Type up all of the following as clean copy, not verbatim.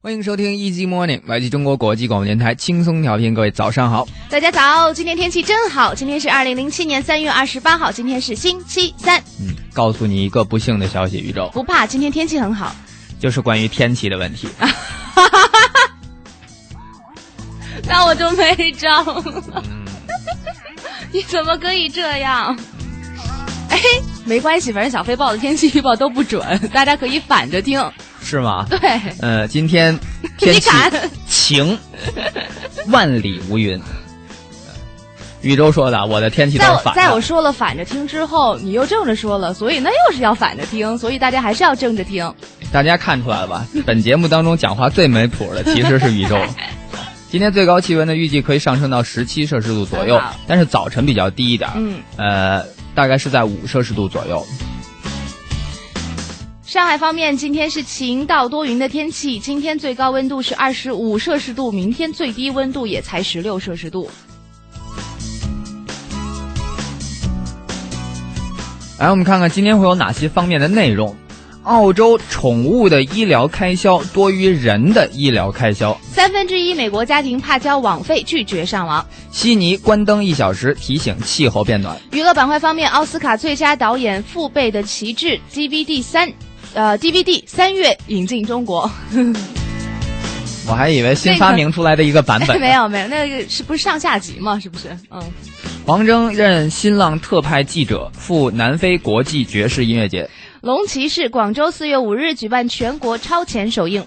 欢迎收听 Easy Morning， 来自中国国际广播电台轻松调频。各位早上好，大家早，今天天气真好，今天是2007年3月28号，今天是星期三。告诉你一个不幸的消息，宇宙不怕，今天天气很好，就是关于天气的问题。那我就没招了。你怎么可以这样？没关系，反正小飞报的天气预报都不准，大家可以反着听。是吗？对。今天天气晴，万里无云。宇宙说的，我的天气都是反的。在我说了反着听之后，你又正着说了，所以那又是要反着听，所以大家还是要正着听。大家看出来了吧？本节目当中讲话最没谱的其实是宇宙。今天最高气温呢，预计可以上升到17摄氏度左右，但是早晨比较低一点，大概是在5摄氏度左右。上海方面，今天是晴到多云的天气，今天最高温度是25摄氏度，明天最低温度也才16摄氏度。来，我们看看今天会有哪些方面的内容。澳洲宠物的医疗开销多于人的医疗开销1/3美国家庭怕交网费，拒绝上网。悉尼关灯1小时提醒气候变暖。娱乐板块方面，奥斯卡最佳导演父辈的旗帜 DVD 3月引进中国。我还以为新发明出来的一个版本。没有，那个是不是上下集吗？是不是？黄峥任新浪特派记者，赴南非国际爵士音乐节。龙骑士广州4月5日举办全国超前首映。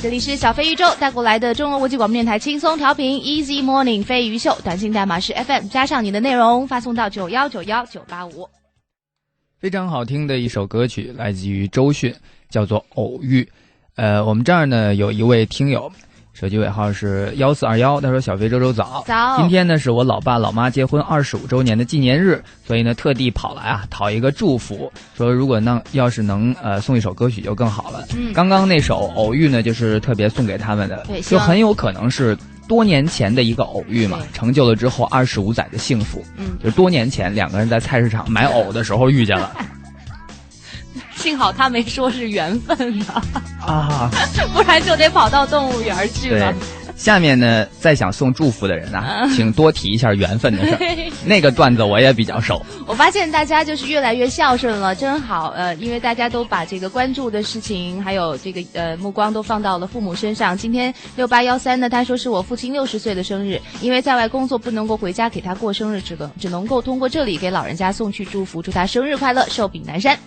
这里是小飞鱼周带过来的中国国际广播电台轻松调频 Easy Morning 飞鱼秀，短信代码是 FM 加上你的内容发送到9191985。非常好听的一首歌曲，来自于周迅，叫做《偶遇》。我们这儿呢有一位听友，手机尾号是1421，他说小飞周周早。今天呢是我老爸老妈结婚25周年的纪念日，所以呢特地跑来讨一个祝福，说如果要是能送一首歌曲就更好了。刚刚那首偶遇呢就是特别送给他们的，就很有可能是多年前的一个偶遇嘛，成就了之后25载的幸福。就是多年前两个人在菜市场买藕的时候遇见了。幸好他没说是缘分不然就得跑到动物园去了。下面呢，再想送祝福的人请多提一下缘分的事儿。那个段子我也比较熟。我发现大家就是越来越孝顺了，真好。因为大家都把这个关注的事情，还有这个目光都放到了父母身上。今天6813呢，他说是我父亲60岁的生日，因为在外工作不能够回家给他过生日，只能够通过这里给老人家送去祝福，祝他生日快乐，寿比南山。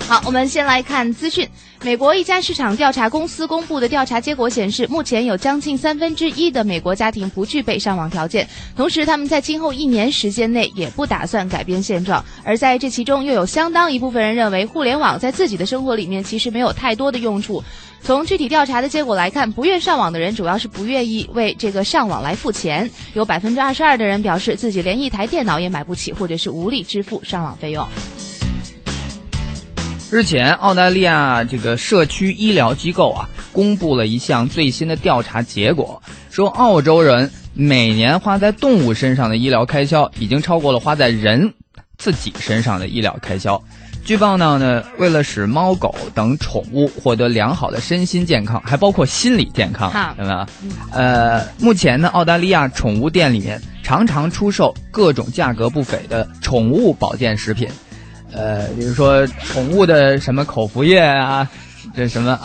好，我们先来看资讯。美国一家市场调查公司公布的调查结果显示，目前有将近1/3的美国家庭不具备上网条件，同时他们在今后1年时间内也不打算改变现状。而在这其中，又有相当一部分人认为，互联网在自己的生活里面其实没有太多的用处。从具体调查的结果来看，不愿上网的人主要是不愿意为这个上网来付钱，有22%的人表示自己连一台电脑也买不起，或者是无力支付上网费用。日前，澳大利亚这个社区医疗机构公布了一项最新的调查结果，说澳洲人每年花在动物身上的医疗开销已经超过了花在人自己身上的医疗开销。据报道呢，为了使猫狗等宠物获得良好的身心健康，还包括心理健康，对吧？目前呢，澳大利亚宠物店里面常常出售各种价格不菲的宠物保健食品。比如说宠物的什么口服液这什么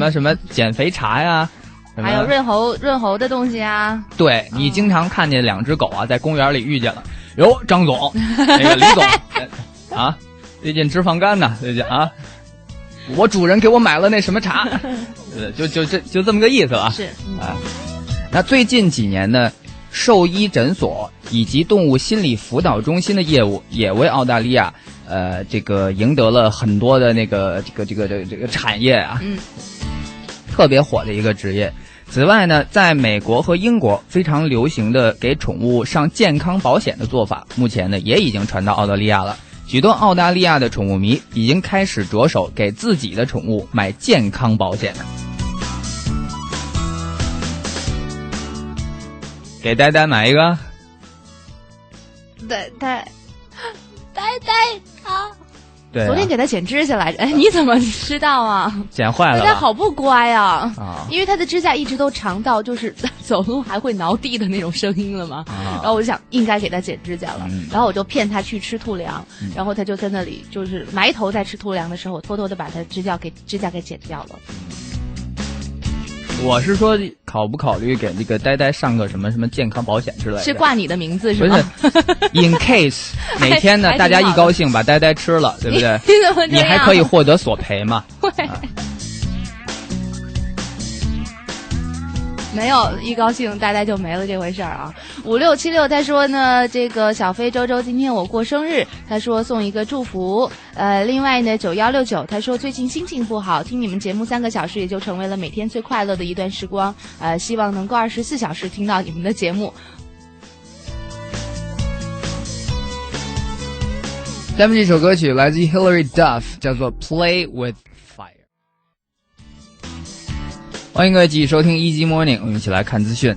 什么减肥茶呀，还有润喉的东西对，你经常看见2只狗在公园里遇见了，哟，张总，那个李总最近脂肪肝呢，最近我主人给我买了那什么茶，就这么个意思吧。是那最近几年呢，兽医诊所以及动物心理辅导中心的业务也为澳大利亚这个赢得了很多的这个产业特别火的一个职业。此外呢，在美国和英国非常流行的给宠物上健康保险的做法，目前呢也已经传到澳大利亚了。许多澳大利亚的宠物迷已经开始着手给自己的宠物买健康保险。给呆呆买一个。呆呆他对、昨天给他剪指甲来着，哎，你怎么知道啊？剪坏了吧。他好不乖啊！啊，因为他的指甲一直都长到就是走路还会挠地的那种声音了嘛。然后我就想应该给他剪指甲了，然后我就骗他去吃兔粮，然后他就在那里就是埋头在吃兔粮的时候，我偷偷的把他指甲给剪掉了。我是说，考不考虑给这个呆呆上个什么健康保险之类的？是挂你的名字是吗？不是，in case 哪天呢，大家一高兴把呆呆吃了，对不对？你怎么这样？你还可以获得索赔嘛？会。没有一高兴呆呆就没了这回事儿啊！5676他说呢，这个小飞周周今天我过生日，他说送一个祝福。另外呢9169他说最近心情不好，听你们节目3个小时也就成为了每天最快乐的一段时光。希望能够24小时听到你们的节目。下面这首歌曲来自于 Hilary Duff， 叫做 Play with Fire。欢迎各位继续收听Easy Morning， 我们一起来看资讯。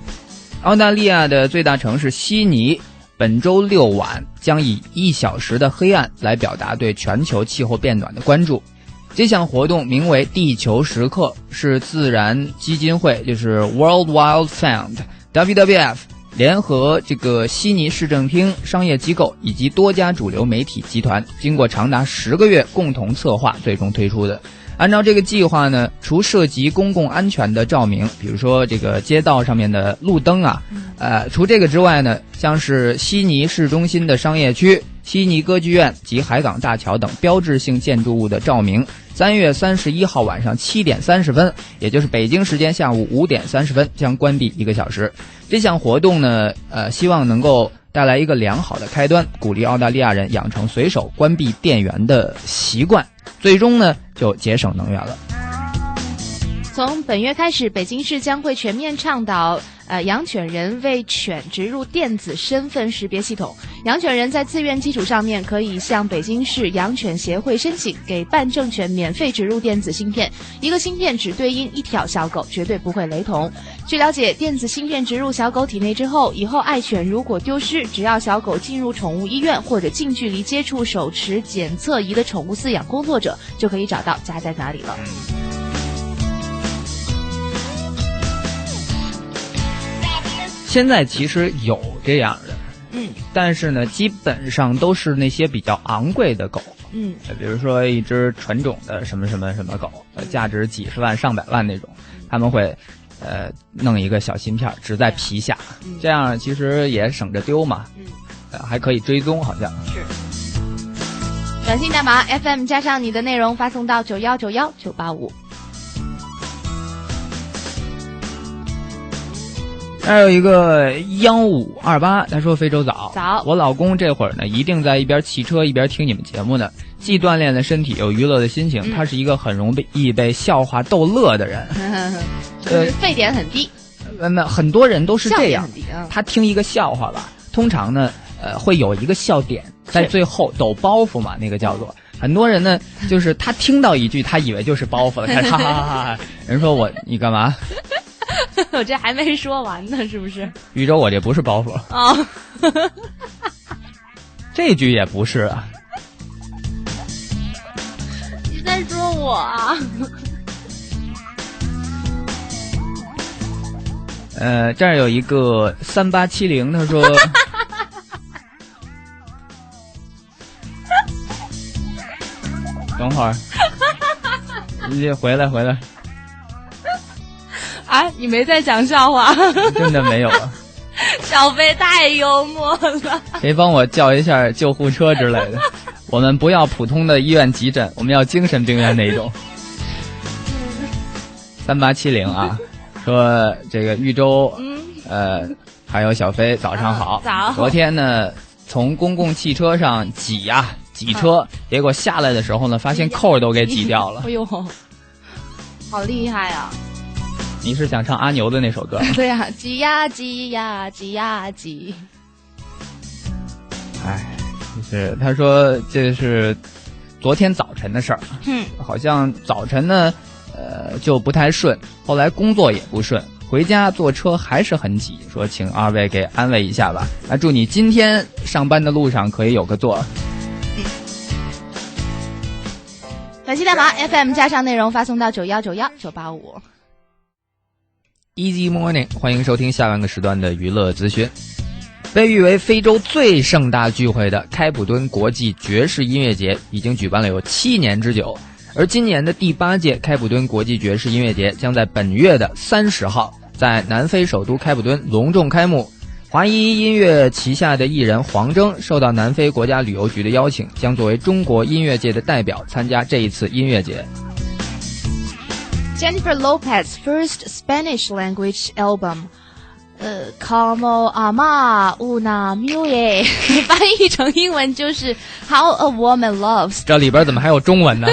澳大利亚的最大城市悉尼本周6晚将以1小时的黑暗来表达对全球气候变暖的关注。这项活动名为地球时刻，是自然基金会，就是 World Wild Fund WWF 联合这个悉尼市政厅、商业机构以及多家主流媒体集团经过长达10个月共同策划最终推出的。按照这个计划呢，除涉及公共安全的照明，比如说这个街道上面的路灯啊，除这个之外呢，像是悉尼市中心的商业区、悉尼歌剧院及海港大桥等标志性建筑物的照明，3月31号晚上7点30分，也就是北京时间下午5点30分将关闭1个小时。这项活动呢，希望能够带来一个良好的开端，鼓励澳大利亚人养成随手关闭电源的习惯，最终呢就节省能源了。从本月开始，北京市将会全面倡导养犬人为犬植入电子身份识别系统。养犬人在自愿基础上面可以向北京市养犬协会申请，给半证犬免费植入电子芯片，一个芯片只对应1条小狗，绝对不会雷同。据了解，电子芯片植入小狗体内之后，以后爱犬如果丢失，只要小狗进入宠物医院或者近距离接触手持检测仪的宠物饲养工作者，就可以找到家在哪里了。现在其实有这样的，但是呢，基本上都是那些比较昂贵的狗，比如说一只纯种的什么什么什么狗，价值几十万上百万那种，他们会弄一个小芯片只在皮下，这样其实也省着丢嘛，还可以追踪，好像是。短信代码 FM 加上你的内容发送到9191985。还有一个1528，他说非洲早，我老公这会儿呢一定在一边骑车一边听你们节目呢，既锻炼了身体又娱乐的心情，他是一个很容易被笑话逗乐的人，就是沸点很低。很多人都是这样，他听一个笑话吧，通常呢会有一个笑点在最后抖包袱嘛，那个叫做。很多人呢就是他听到一句他以为就是包袱了，开始哈哈哈哈，人说你干嘛？我这还没说完呢，是不是？宇宙，我这不是包袱哦，这句也不是啊。你在说我啊？这儿有一个3870，他说等会儿，你回来。啊，你没在讲笑话？真的没有啊！小飞太幽默了。谁帮我叫一下救护车之类的？我们不要普通的医院急诊，我们要精神病院那种。3870啊，说这个豫州，还有小飞，早上好。早。昨天呢，从公共汽车上挤车，结果下来的时候呢，发现扣都给挤掉了。哎呦，好厉害啊！你是想唱阿牛的那首歌吗？对呀，挤呀挤呀挤呀挤。哎，就是他说这是昨天早晨的事儿，好像早晨呢，就不太顺，后来工作也不顺，回家坐车还是很挤，说请二位给安慰一下吧。祝你今天上班的路上可以有个座。短信代码 FM 加上内容发送到9191985。Easy Morning， 欢迎收听下半个时段的娱乐资讯。被誉为非洲最盛大聚会的开普敦国际爵士音乐节已经举办了有7年之久，而今年的第8届开普敦国际爵士音乐节将在本月的30号在南非首都开普敦隆重开幕。华谊音乐旗下的艺人黄铮受到南非国家旅游局的邀请，将作为中国音乐界的代表参加这一次音乐节。Jennifer Lopez's first Spanish language album, Como Ama Una Mujer 翻译成英文就是 How a Woman Loves 这里边怎么还有中文呢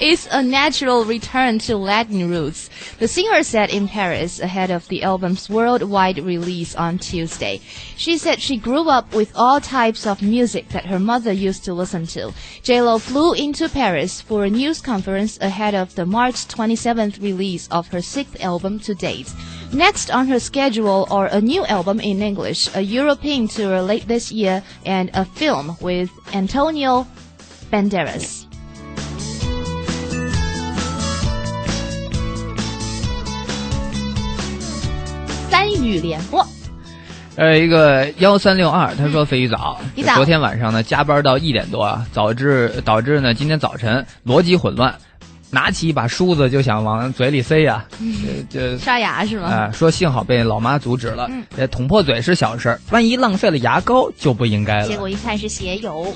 ？It's a natural return to Latin roots, the singer said in Paris ahead of the album's worldwide release on Tuesday. She said she grew up with all types of music that her mother used to listen to. J.Lo flew into Paris for a news conference ahead of the March 27th release of her 6th album to date. Next on her schedule are a new album in English, a European tour late this year, and a film with Antonio Banderas. 三语连播。一个1362，他说飞鱼早，你早。昨天晚上呢加班到1点多啊，导致呢今天早晨逻辑混乱，拿起一把梳子就想往嘴里塞呀，刷牙是吗？说幸好被老妈阻止了。捅破嘴是小事，万一浪费了牙膏就不应该了。结果一看是鞋油。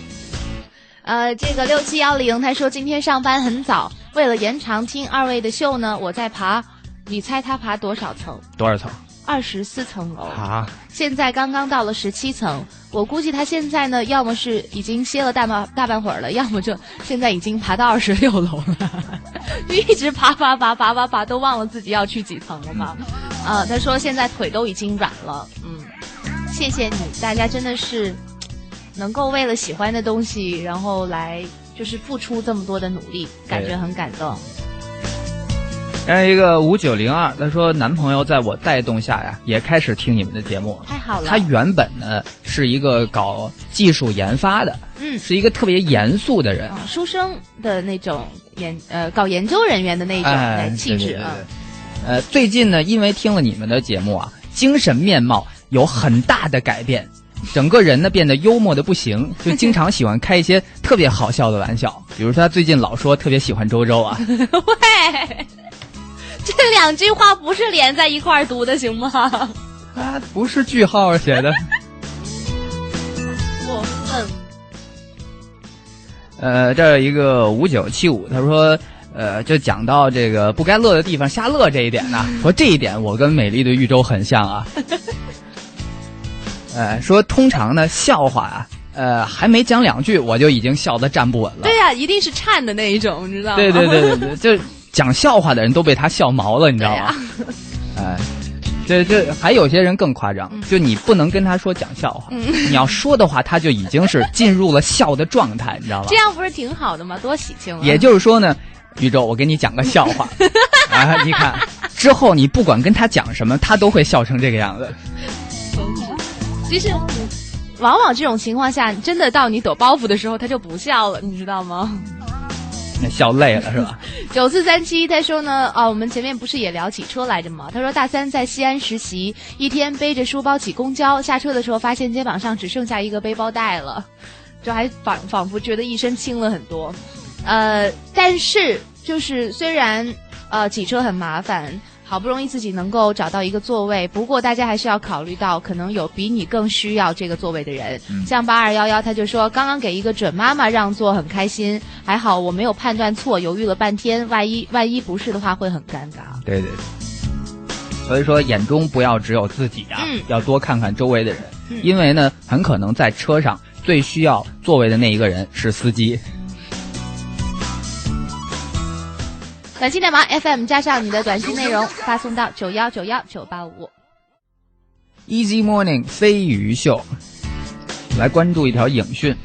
这个6710他说今天上班很早，为了延长听二位的秀呢，我在爬。你猜他爬多少层？多少层？24层楼啊！现在刚刚到了17层，我估计他现在呢，要么是已经歇了大半会儿了，要么就现在已经爬到26楼了，一直爬，都忘了自己要去几层了嘛。他说现在腿都已经软了。谢谢你，大家真的是能够为了喜欢的东西，然后来就是付出这么多的努力，感觉很感动。还有一个5902，他说男朋友在我带动下呀，也开始听你们的节目。太好了。他原本呢是一个搞技术研发的，是一个特别严肃的人，书生的那种搞研究人员的那种气质啊。最近呢，因为听了你们的节目啊，精神面貌有很大的改变，整个人呢变得幽默的不行，就经常喜欢开一些特别好笑的玩笑，比如说他最近老说特别喜欢周周啊。喂。这2句话不是连在一块儿读的，行吗？不是句号写的。过分。这一个5975，他说，就讲到这个不该乐的地方瞎乐这一点呢，说这一点我跟美丽的玉州很像啊。说通常呢笑话啊，还没讲2句我就已经笑得站不稳了。对呀，一定是颤的那一种，你知道吗？对，就。讲笑话的人都被他笑毛了，你知道吗？这还有些人更夸张，就你不能跟他说讲笑话，你要说的话，他就已经是进入了笑的状态，你知道吗？这样不是挺好的吗？多喜庆啊！也就是说呢，宇宙，我给你讲个笑话你看之后你不管跟他讲什么，他都会笑成这个样子。其实，往往这种情况下，真的到你抖包袱的时候，他就不笑了，你知道吗？笑累了是吧？9437他说呢，我们前面不是也聊起车来着吗？他说大3在西安实习，一天背着书包挤公交，下车的时候发现肩膀上只剩下一个背包带了，就还仿佛觉得一身轻了很多。但是就是虽然挤车很麻烦，好不容易自己能够找到一个座位，不过大家还是要考虑到可能有比你更需要这个座位的人。像8211他就说刚刚给一个准妈妈让座很开心，还好我没有判断错，犹豫了半天，万一不是的话会很尴尬。对，所以说眼中不要只有自己啊，要多看看周围的人，因为呢很可能在车上最需要座位的那一个人是司机。短信代码 FM 加上你的短信内容发送到9191985。 Easy Morning 飞鱼秀，来关注一条影讯。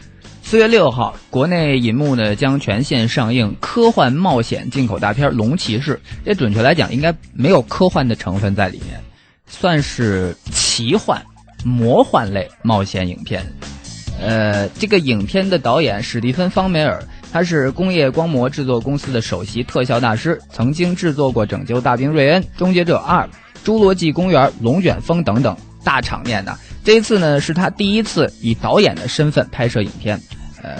4月6号，国内银幕呢将全线上映科幻冒险进口大片《龙骑士》，这准确来讲应该没有科幻的成分在里面，算是奇幻魔幻类冒险影片。这个影片的导演史蒂芬·方梅尔他是工业光魔制作公司的首席特效大师，曾经制作过《拯救大兵瑞恩》《终结者2》《侏罗纪公园》《龙卷风》等等大场面的。这一次呢，是他第一次以导演的身份拍摄影片，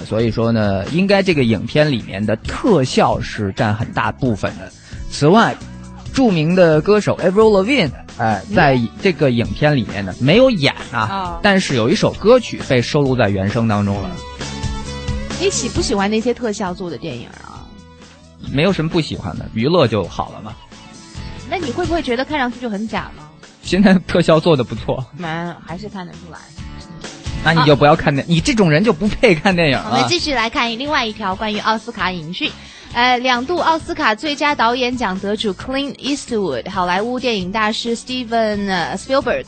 所以说呢，应该这个影片里面的特效是占很大部分的。此外，著名的歌手 Avril Lavigne，在这个影片里面呢没有演但是有一首歌曲被收录在原声当中了。你喜不喜欢那些特效做的电影啊？没有什么不喜欢的，娱乐就好了嘛。那你会不会觉得看上去就很假呢？现在特效做的不错，还是看得出来。那你就不要看你这种人就不配看电影了。我们继续来看另外一条关于奥斯卡影讯。2度奥斯卡最佳导演奖得主 Clint Eastwood、好莱坞电影大师 Steve Spielberg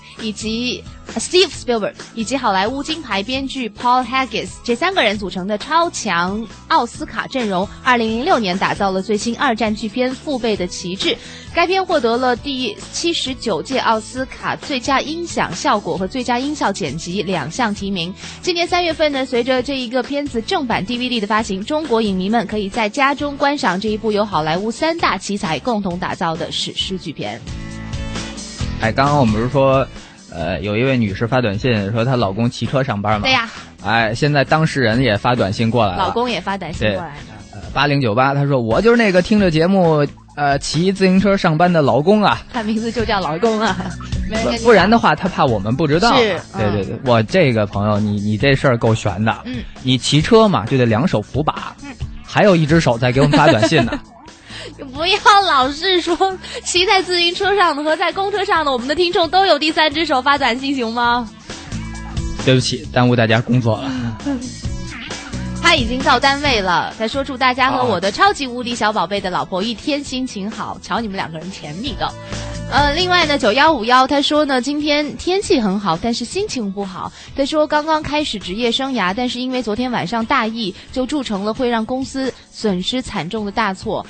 以及好莱坞金牌编剧 Paul Haggis 这3个人组成的超强奥斯卡阵容，2006年打造了最新2战巨片《父辈的旗帜》。该片获得了第79届奥斯卡最佳音响效果和最佳音效剪辑2项提名。今年3月份呢，随着这一个片子正版 DVD 的发行，中国影迷们可以在家中观赏这一部由好莱坞3大奇才共同打造的史诗巨片。刚刚我们不是说有一位女士发短信说她老公骑车上班吗？对呀。现在当事人也发短信过来了，老公也发短信过来的。8098他说我就是那个听着节目骑自行车上班的劳工啊。他名字就叫劳工啊。不然的话他怕我们不知道。是。对，我这个朋友你这事儿够悬的。你骑车嘛就得2手扶把，还有1只手在给我们发短信呢。不要老是说骑在自行车上的和在公车上的我们的听众都有第3只手发短信行吗？对不起，耽误大家工作了。他已经到单位了，他说祝大家和我的超级无敌小宝贝的老婆一天心情好，瞧你们2个人甜蜜的。另外呢9151他说呢，今天天气很好，但是心情不好。他说刚刚开始职业生涯，但是因为昨天晚上大意，就铸成了会让公司损失惨重的大错。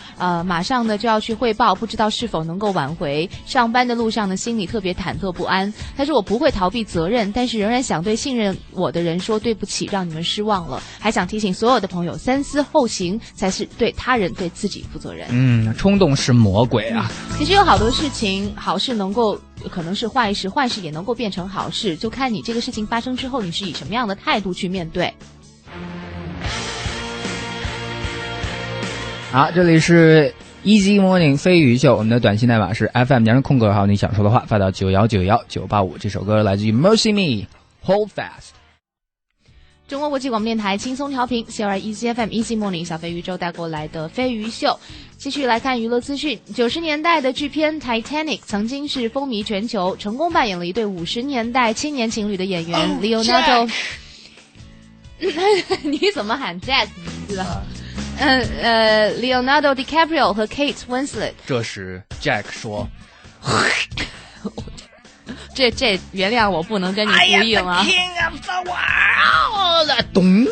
马上呢就要去汇报，不知道是否能够挽回。上班的路上呢，心里特别忐忑不安。他说我不会逃避责任，但是仍然想对信任我的人说对不起，让你们失望了。还想提醒所有的朋友，三思后行才是对他人对自己负责任。冲动是魔鬼啊。其实有好多事情，好事能够可能是坏事，坏事也能够变成好事，就看你这个事情发生之后，你是以什么样的态度去面对。好，这里是 Easy Morning 飞鱼秀，我们的短信代码是 FM 加上空格号，你想说的话发到9191985。这首歌来自于 Mercy Me Hold Fast。中国国际广播电台轻松调频 CRI Easy FM Easy Morning 小飞鱼周带过来的飞鱼秀。继续来看娱乐资讯。90年代的巨片 Titanic 曾经是风靡全球，成功扮演了一对50年代青年情侣的演员 Leonardo 你怎么喊 Jack 名字啊？Leonardo DiCaprio 和 Kate Winslet。这时 Jack 说这原谅我不能跟你呼应了。咚。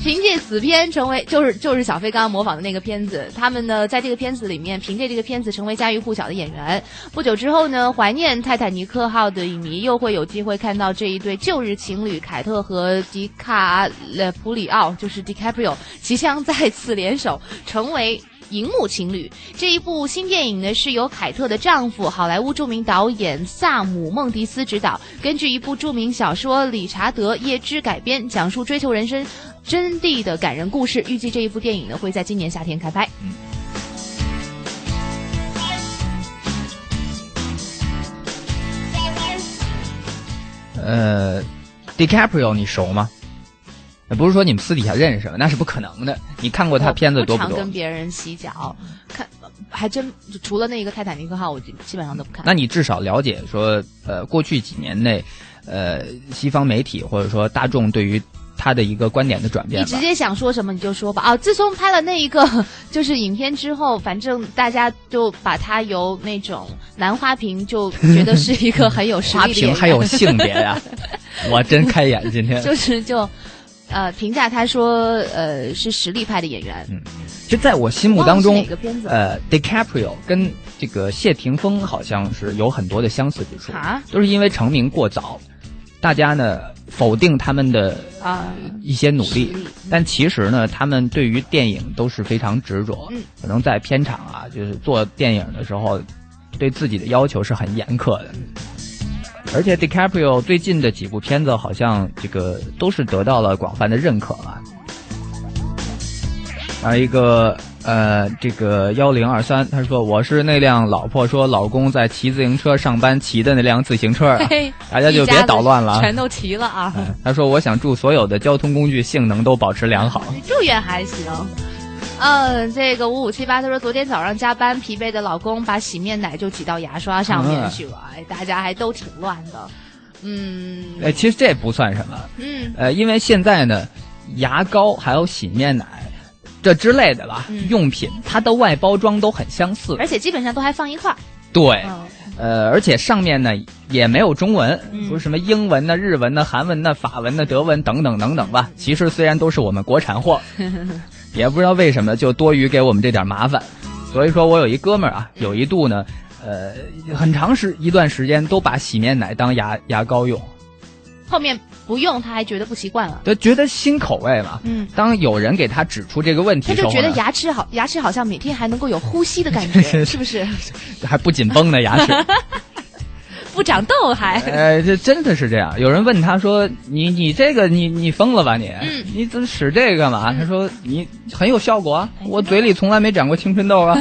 凭借此片成为就是小飞刚刚模仿的那个片子，他们呢在这个片子里面凭借这个片子成为家喻户晓的演员。不久之后呢，怀念泰坦尼克号的影迷又会有机会看到这一对旧日情侣凯特和迪卡普里奥，就是 DiCaprio 即将再次联手成为荧幕情侣。这一部新电影呢是由凯特的丈夫好莱坞著名导演萨姆孟迪斯执导，根据一部著名小说理查德叶芝改编，讲述追求人生真谛的感人故事。预计这一部电影呢会在今年夏天开拍。DiCaprio 你熟吗？不是说你们私底下认识了，那是不可能的。你看过他片子多不多？不常跟别人洗脚，看还真除了那个泰坦尼克号，我基本上都不看。那你至少了解说，过去几年内，西方媒体或者说大众对于他的一个观点的转变吧。你直接想说什么你就说吧。自从拍了那一个就是影片之后，反正大家就把他由那种男花瓶就觉得是一个很有实力的演员。花瓶还有性别呀、我真开眼今天。评价他说是实力派的演员。就在我心目当中，哪个片子DiCaprio 跟这个谢霆锋好像是有很多的相似之处啊，都是因为成名过早。大家呢否定他们的一些努力，但其实呢，他们对于电影都是非常执着，可能在片场啊，就是做电影的时候，对自己的要求是很严苛的。而且 DiCaprio 最近的几部片子好像这个都是得到了广泛的认可啊。还有一个这个1023，他说我是那辆老婆说老公在骑自行车上班骑的那辆自行车，大家就别捣乱了，全都骑了啊。他说我想祝所有的交通工具性能都保持良好，祝愿还行。这个5578他说昨天早上加班疲惫的老公把洗面奶就挤到牙刷上面去了，大家还都挺乱的。其实这不算什么，因为现在呢，牙膏还有洗面奶这之类的吧，用品它的外包装都很相似，而且基本上都还放一块儿。对，而且上面呢也没有中文，不是什么英文的、日文的、韩文的、法文的、德文等等等等吧。其实虽然都是我们国产货，也不知道为什么就多余给我们这点麻烦。所以说我有一哥们儿啊，有一度呢，很长一段时间都把洗面奶当牙膏用。后面不用他还觉得不习惯了，就觉得新口味嘛。当有人给他指出这个问题的时候，他就觉得牙齿好像每天还能够有呼吸的感觉，是不是？还不紧绷呢，牙齿不长痘还。这真的是这样。有人问他说：“你这个你疯了吧你？你怎么使这个干嘛？”他说：“你很有效果啊，我嘴里从来没长过青春痘啊。”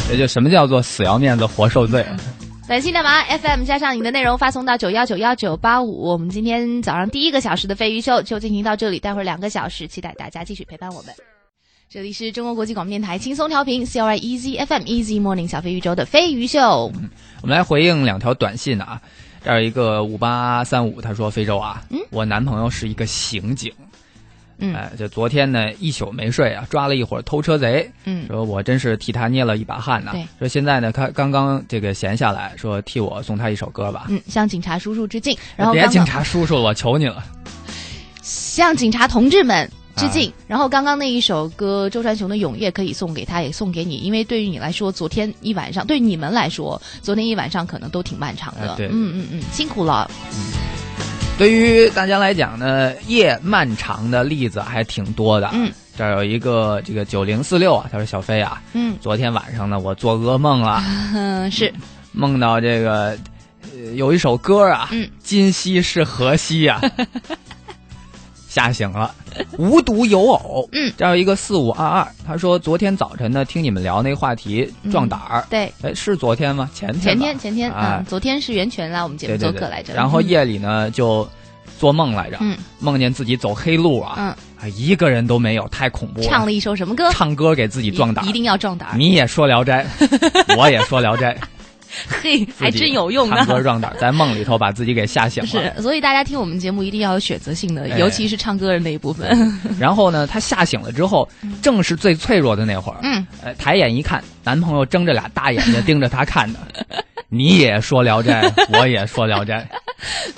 这就什么叫做死要面子活受罪啊。短信的麻 FM 加上你的内容发送到9191985，我们今天早上第1个小时的飞鱼秀就进行到这里，待会儿2个小时，期待大家继续陪伴我们。这里是中国国际广播电台轻松调频 CRI Easy FM Easy Morning 小飞鱼周的飞鱼秀。我们来回应2条短信啊，这儿有一个5835，他说非洲啊，我男朋友是一个刑警。这昨天呢一宿没睡啊，抓了一伙偷车贼。说我真是替他捏了一把汗呐。说现在呢，他刚刚这个闲下来，说替我送他一首歌吧。向警察叔叔致敬。然后别警察叔叔了，我求你了。向警察同志们致敬。然后刚刚那一首歌，周传雄的《永夜》可以送给他，也送给你，因为对于你来说，昨天一晚上，对你们来说，昨天一晚上可能都挺漫长的。对，辛苦了。对于大家来讲呢，夜漫长的例子还挺多的。这儿有一个这个9046啊，他说小飞啊，昨天晚上呢我做噩梦了，是梦到这个有一首歌啊，今夕是何夕啊，吓醒了，无独有偶，这儿有一个4522，他说昨天早晨呢听你们聊那话题壮胆儿，对，是昨天吗？前天，昨天是袁泉来我们节目做客来着，然后夜里呢就做梦来着，梦见自己走黑路啊，一个人都没有，太恐怖了。唱了一首什么歌？唱歌给自己壮胆，一定要壮胆。你也说聊斋，我也说聊斋。嘿，还真有用呢！唱歌壮胆，在梦里头把自己给吓醒了。是，所以大家听我们节目一定要有选择性的，尤其是唱歌的那一部分。然后呢，他吓醒了之后，正是最脆弱的那会儿。抬眼一看，男朋友睁着俩大眼睛盯着他看的。你也说聊斋，我也说聊斋，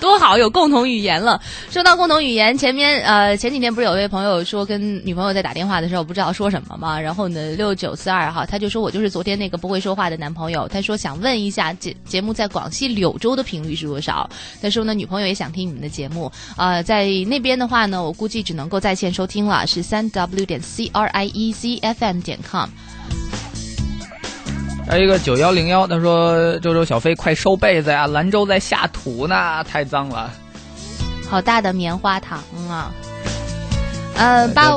多好，有共同语言了。说到共同语言，前几天不是有位朋友说跟女朋友在打电话的时候不知道说什么吗？然后呢6942哈，他就说我就是昨天那个不会说话的男朋友。他说想问一下节目在广西柳州的频率是多少？他说呢女朋友也想听你们的节目，在那边的话呢，我估计只能够在线收听了，是3w.criezfm.com。还有一个9101，他说周周小飞快收被子呀，兰州在下土呢，太脏了。好大的棉花糖啊！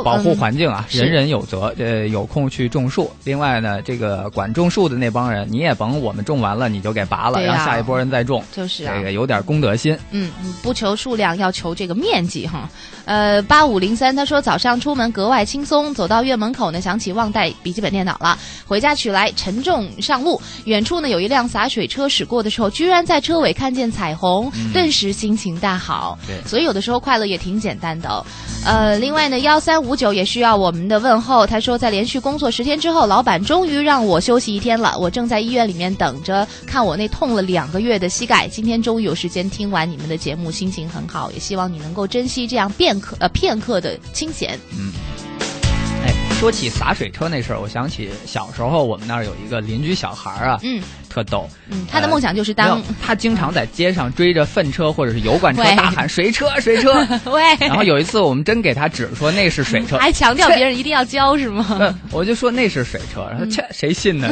保护环境啊，人人有责。有空去种树。另外呢，这个管种树的那帮人，你也甭我们种完了你就给拔了，让下一波人再种。就是这个有点公德心。不求数量，要求这个面积哈。8503他说早上出门格外轻松，走到院门口呢，想起忘带笔记本电脑了，回家取来，沉重上路。远处呢有一辆洒水车驶过的时候，居然在车尾看见彩虹，顿时心情大好。所以有的时候快乐也挺简单的。另外呢1359也需要我们的问候，他说在连续工作10天之后，老板终于让我休息1天了，我正在医院里面等着看我那痛了2个月的膝盖，今天终于有时间听完你们的节目，心情很好，也希望你能够珍惜这样片刻的清闲。说起洒水车那事儿，我想起小时候我们那儿有一个邻居小孩啊，特逗，他的梦想就是当，他经常在街上追着粪车或者是油罐车大喊水车水车，喂，然后有一次我们真给他指说那是水车，还强调别人一定要教是吗？我就说那是水车，然后切谁信呢？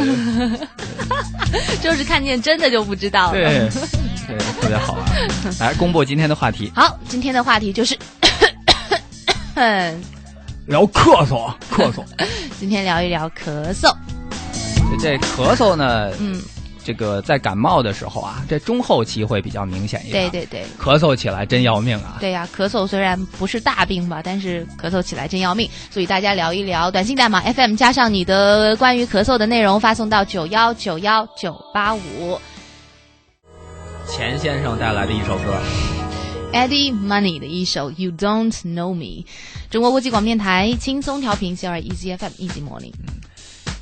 就是看见真的就不知道了，对，特别好玩。来公布今天的话题。好，今天的话题就是聊咳嗽。今天聊一聊咳嗽。这咳嗽呢，这个在感冒的时候啊，这中后期会比较明显一点。对，咳嗽起来真要命啊！对呀，咳嗽虽然不是大病吧，但是咳嗽起来真要命。所以大家聊一聊，短信代码 FM 加上你的关于咳嗽的内容，发送到9191985。钱先生带来的一首歌。Eddie Money 的一首 You Don't Know Me， 中国国际广播电台轻松调频CRI Easy FM Easy Morning。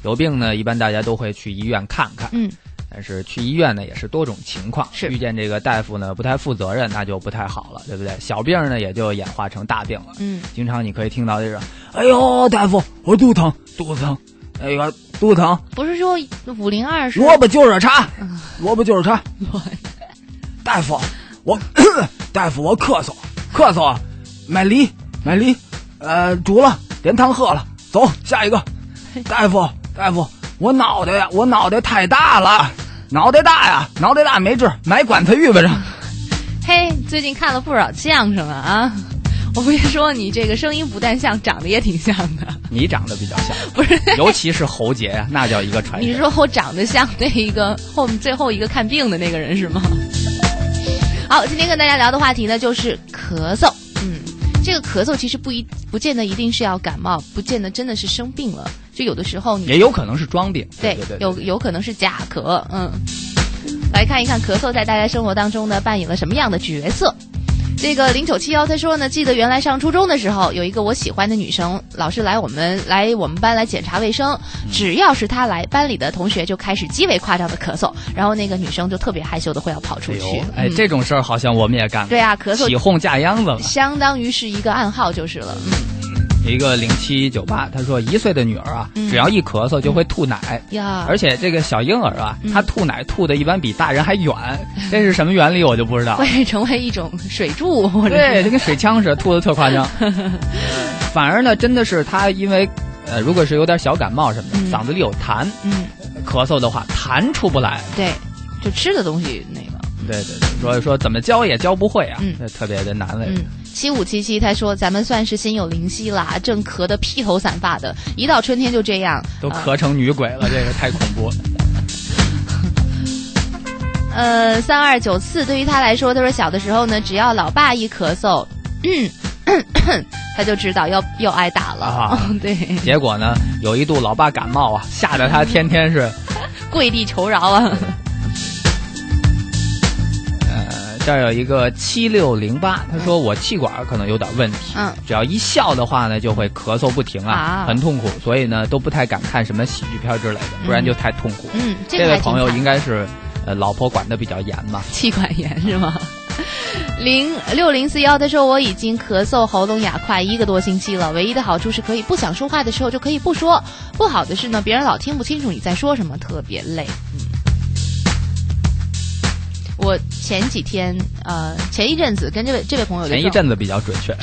有病呢，一般大家都会去医院看看，但是去医院呢也是多种情况，是遇见这个大夫呢不太负责任，那就不太好了，对不对？小病呢也就演化成大病了。经常你可以听到这种，哎呦，大夫，我肚子疼，哎呀，肚子疼。不是说502是萝卜就热茶，萝卜就热茶。大夫，大夫，我咳嗽，买梨，煮了，点汤喝了，走下一个。大夫，我脑袋太大了，脑袋大没治，买棺材玉吧这。嘿，最近看了不少相声啊，我跟你说，你这个声音不但像，长得也挺像的。你长得比较像，不是，尤其是喉结呀，那叫一个传神。你说我长得像那一个最后一个看病的那个人是吗？好，今天跟大家聊的话题呢就是咳嗽。这个咳嗽其实不见得一定是要感冒，不见得真的是生病了，就有的时候你也有可能是装病。对，有可能是假咳。来看一看咳嗽在大家生活当中呢扮演了什么样的角色。这个0971他说呢，记得原来上初中的时候，有一个我喜欢的女生，老师来我们班来检查卫生，只要是她来，班里的同学就开始极为夸张的咳嗽，然后那个女生就特别害羞的会要跑出去。这种事儿好像我们也干过。对啊，咳嗽起哄架秧子了，相当于是一个暗号就是了。一个0798他说1岁的女儿啊，只要一咳嗽就会吐奶呀，而且这个小婴儿啊，他吐奶吐的一般比大人还远，这是什么原理我就不知道。会成为一种水柱，对，就跟水枪似的，吐的特夸张。反而呢，真的是他因为如果是有点小感冒什么的，嗓子里有痰，咳嗽的话痰出不来。对，就吃的东西那个。对，说怎么教也教不会啊，特别的难为。7577他说咱们算是心有灵犀啦，正咳得披头散发的，一到春天就这样，都咳成女鬼了，这个太恐怖了。3294对于他来说，他说小的时候呢，只要老爸一咳嗽，他就知道要挨打了。对，结果呢，有一度老爸感冒啊，吓得他天天是跪地求饶啊。这儿有一个7608，他说我气管可能有点问题，只要一笑的话呢，就会咳嗽不停啊，很痛苦，所以呢都不太敢看什么喜剧片之类的，不然就太痛苦。这位朋友应该是老婆管得比较严嘛，气管炎是吗？6041他说我已经咳嗽喉咙哑快1个多星期了，唯一的好处是可以不想说话的时候就可以不说，不好的是呢，别人老听不清楚你在说什么，特别累。我前一阵子跟这位朋友前一阵子比较准确，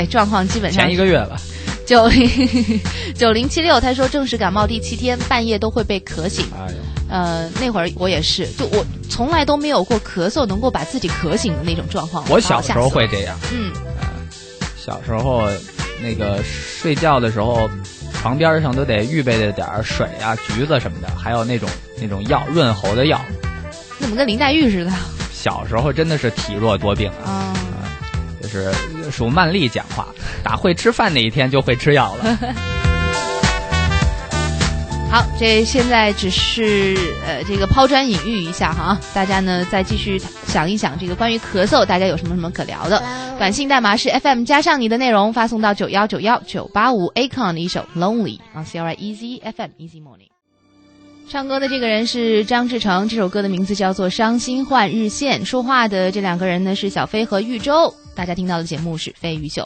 状况基本上前1个月吧。9076他说正式感冒第7天，半夜都会被咳醒。那会儿我也是，就我从来都没有过咳嗽能够把自己咳醒的那种状况。我小时候会这样，小时候那个睡觉的时候，床边上都得预备着点水啊、橘子什么的，还有那种药润喉的药。怎么跟林黛玉似的？小时候真的是体弱多病啊，就是属曼丽讲话，打会吃饭那一天就会吃药了。好，这现在只是这个抛砖引玉一下哈，大家呢再继续想一想这个关于咳嗽，大家有什么可聊的？短信代码是 FM 加上你的内容，发送到9191985 Acon 的一首 Lonely on CRI Easy FM Easy Morning。唱歌的这个人是张志成，这首歌的名字叫做《伤心换日线》。说话的这两个人呢是小飞和豫州。大家听到的节目是飞鱼秀。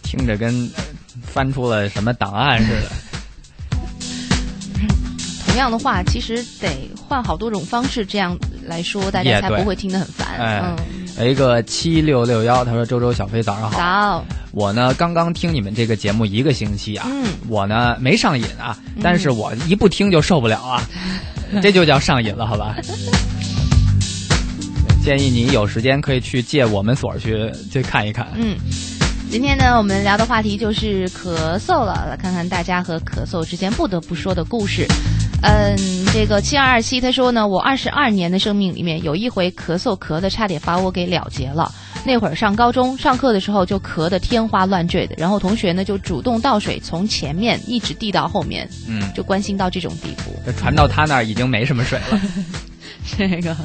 听着跟翻出了什么档案似的。同样的话，其实得换好多种方式，这样来说大家才不会听得很烦。有一个7661，他说周周小飞早上好。早。我呢刚刚听你们这个节目1个星期啊，我呢没上瘾啊，但是我一不听就受不了啊，这就叫上瘾了，好吧？建议你有时间可以去借我们所去看一看。今天呢，我们聊的话题就是咳嗽了，来看看大家和咳嗽之间不得不说的故事。这个7227他说呢，我22年的生命里面有一回咳嗽咳的差点把我给了结了。那会儿上高中，上课的时候就咳得天花乱坠的，然后同学呢就主动倒水从前面一直递到后面，就关心到这种地步。这传到他那儿已经没什么水了。这个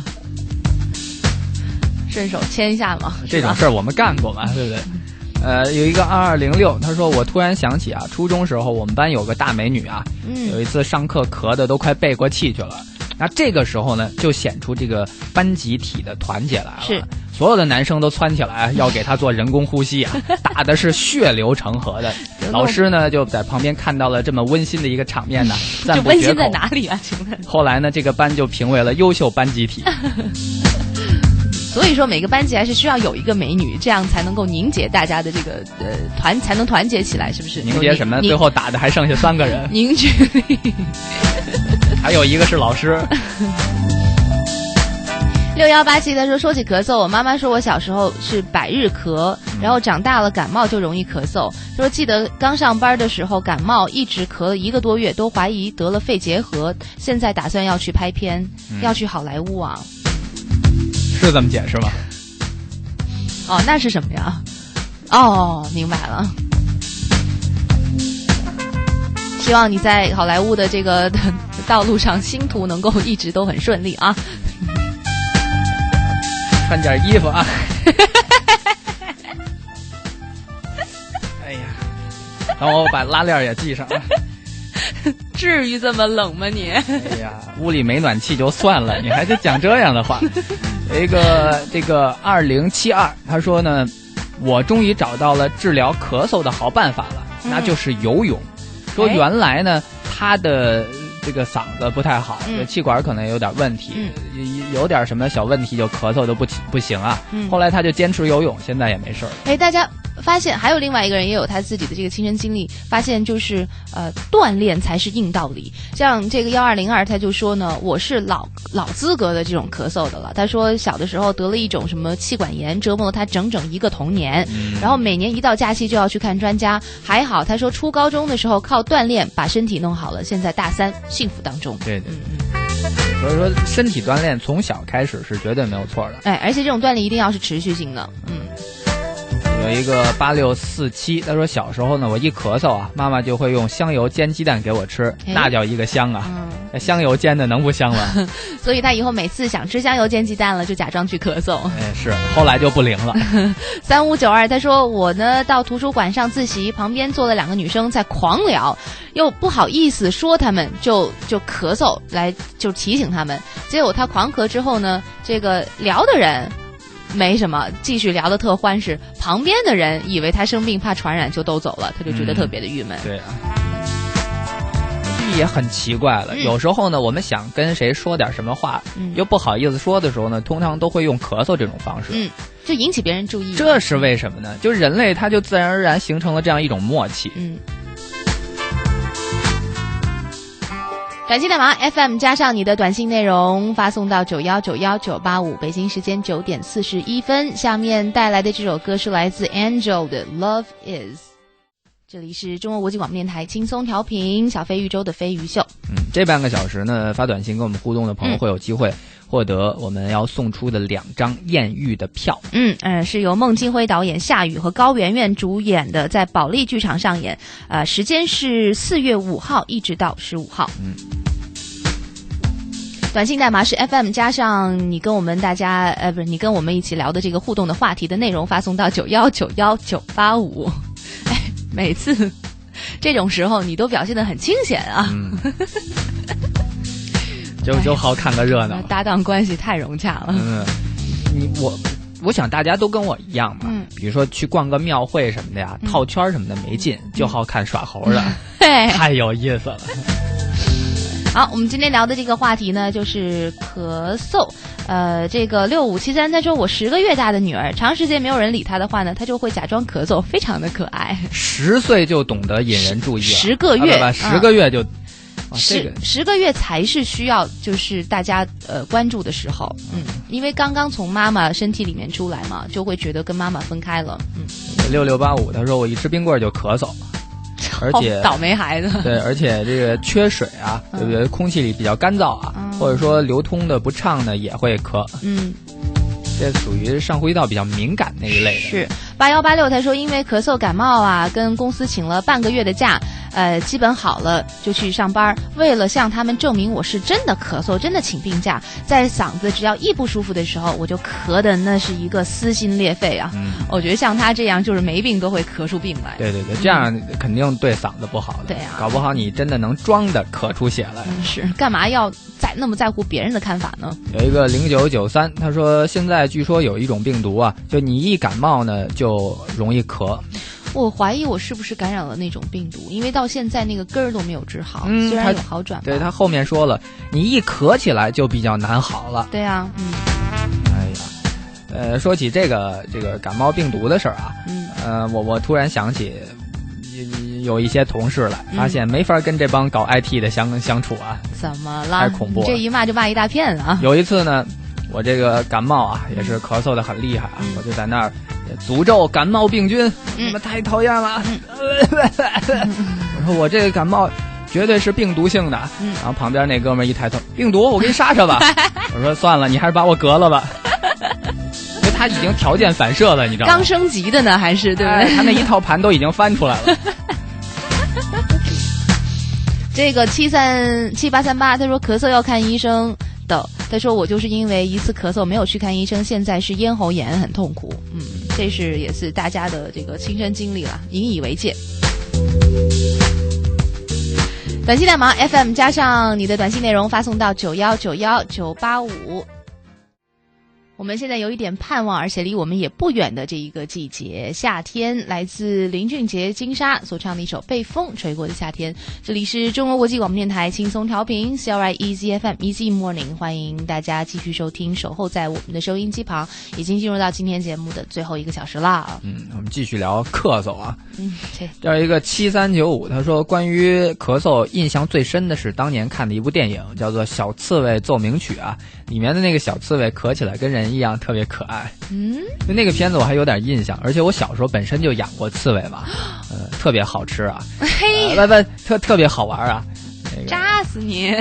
顺手牵一下嘛，这种事儿我们干过嘛，对不对？有一个2206，他说我突然想起啊，初中时候我们班有个大美女啊，有一次上课咳得都快背过气去了。那这个时候呢，就显出这个班集体的团结来了。是，所有的男生都窜起来要给他做人工呼吸啊，打的是血流成河的。老师呢就在旁边看到了这么温馨的一个场面呢，赞不绝口。这温馨在哪里啊？请问？后来呢，这个班就评为了优秀班集体。所以说每个班级还是需要有一个美女，这样才能够凝结大家的这个才能团结起来，是不是？凝结什么？最后打的还剩下3个人。凝聚力。还有一个是老师。6187他说起咳嗽，我妈妈说我小时候是百日咳，然后长大了感冒就容易咳嗽。他说记得刚上班的时候感冒一直咳了1个多月，都怀疑得了肺结核，现在打算要去拍片，要去好莱坞啊。是这么解释吗？哦，那是什么呀？哦，明白了。希望你在好莱坞的这个道路上星途能够一直都很顺利啊！穿件衣服啊！哎呀，然后我把拉链也系上了。至于这么冷吗你？哎呀，屋里没暖气就算了，你还得讲这样的话。这个2072，他说呢，我终于找到了治疗咳嗽的好办法了，那就是游泳。说原来呢，他的这个嗓子不太好，气管可能有点问题，有点什么小问题就咳嗽都不行啊。后来他就坚持游泳，现在也没事了。大家发现还有另外一个人也有他自己的这个亲身经历，发现就是锻炼才是硬道理。像这个1202他就说呢，我是老资格的这种咳嗽的了。他说小的时候得了一种什么气管炎，折磨了他整整1个童年，然后每年一到假期就要去看专家。还好他说初高中的时候靠锻炼把身体弄好了，现在大3幸福当中。对。所以说身体锻炼从小开始是绝对没有错的。而且这种锻炼一定要是持续性的。有一个8647，他说小时候呢，我一咳嗽啊，妈妈就会用香油煎鸡蛋给我吃，那叫一个香啊！香油煎的能不香吗？所以他以后每次想吃香油煎鸡蛋了，就假装去咳嗽。是，后来就不灵了。3592，他说我呢到图书馆上自习，旁边坐了2个女生在狂聊，又不好意思说他们，就咳嗽来就提醒他们，结果他狂咳之后呢，这个聊的人没什么，继续聊得特欢实，旁边的人以为他生病怕传染就都走了，他就觉得特别的郁闷。对啊，也很奇怪了。有时候呢，我们想跟谁说点什么话，又不好意思说的时候呢，通常都会用咳嗽这种方式，就引起别人注意。这是为什么呢？就人类他就自然而然形成了这样一种默契。短信代码 FM 加上你的短信内容发送到9191985，北京时间9点41分。下面带来的这首歌是来自 Angel 的 Love Is。这里是中国国际广播电台轻松调频小飞宇宙的飞鱼秀。这半个小时呢，发短信跟我们互动的朋友会有机会获得我们要送出的2张艳遇的票。是由孟京辉导演、夏雨和高圆圆主演的，在保利剧场上演。时间是4月5号一直到15号。短信代码是 FM 加上你跟我们大家不是你跟我们一起聊的这个互动的话题的内容发送到9191985。每次这种时候你都表现得很清闲啊。就好看个热闹。搭档关系太融洽了。我想大家都跟我一样嘛，比如说去逛个庙会什么的呀，套圈什么的没劲，就好看耍猴的，太有意思了。好，我们今天聊的这个话题呢，就是咳嗽。这个6573他说，我10个月大的女儿，长时间没有人理她的话呢，她就会假装咳嗽，非常的可爱。10岁就懂得引人注意了，10个月，10个月就。10个月才是需要就是大家关注的时候，因为刚刚从妈妈身体里面出来嘛，就会觉得跟妈妈分开了。6685他说我一吃冰棍就咳嗽，而且倒霉孩子。对，而且这个缺水啊，对不对？空气里比较干燥啊，或者说流通的不畅呢，也会咳。这属于上呼吸道比较敏感那一类的。是8186他说，因为咳嗽感冒啊，跟公司请了半个月的假。基本好了就去上班，为了向他们证明我是真的咳嗽，真的请病假，在嗓子只要一不舒服的时候，我就咳的那是一个撕心裂肺啊！我觉得像他这样就是没病都会咳出病来。对，这样肯定对嗓子不好的。对啊，搞不好你真的能装的咳出血来。是，干嘛要那么在乎别人的看法呢？有一个0993他说，现在据说有一种病毒啊，就你一感冒呢就容易咳。我怀疑我是不是感染了那种病毒，因为到现在那个根儿都没有治好，虽然有好转。对，他后面说了，你一咳起来就比较难好了。对啊，哎呀，说起这个感冒病毒的事儿啊，我突然想起有一些同事来，发现没法跟这帮搞 IT 的相处啊。怎么了？太恐怖了，这一骂就骂一大片啊！有一次呢，我这个感冒啊，也是咳嗽的很厉害啊，我就在那儿诅咒感冒病菌，你们太讨厌了。我说我这个感冒绝对是病毒性的，然后旁边那哥们一抬头，病毒我给你杀杀吧。我说算了，你还是把我革了吧。因为他已经条件反射了，你知道吗？刚升级的呢，还是对不对？他那一套盘都已经翻出来了。这个7838他说咳嗽要看医生的，他说我就是因为一次咳嗽没有去看医生，现在是咽喉炎很痛苦。这也是大家的这个亲身经历了，引以为戒。短信两毛 FM 加上你的短信内容发送到9191985。我们现在有一点盼望，而且离我们也不远的这一个季节，夏天，来自林俊杰金莎所唱的一首《被风吹过的夏天》。这里是中国国际广播电台轻松调频 CRI Easy FM Easy Morning， 欢迎大家继续收听，守候在我们的收音机旁。已经进入到今天节目的最后1个小时啦。我们继续聊咳嗽啊。对。这儿一个7395，他说关于咳嗽印象最深的是当年看的一部电影，叫做《小刺猬奏鸣曲》啊，里面的那个小刺猬咳起来跟人一样特别可爱。就那个片子我还有点印象，而且我小时候本身就养过刺猬嘛，特别好吃啊，特别好玩啊，扎死你！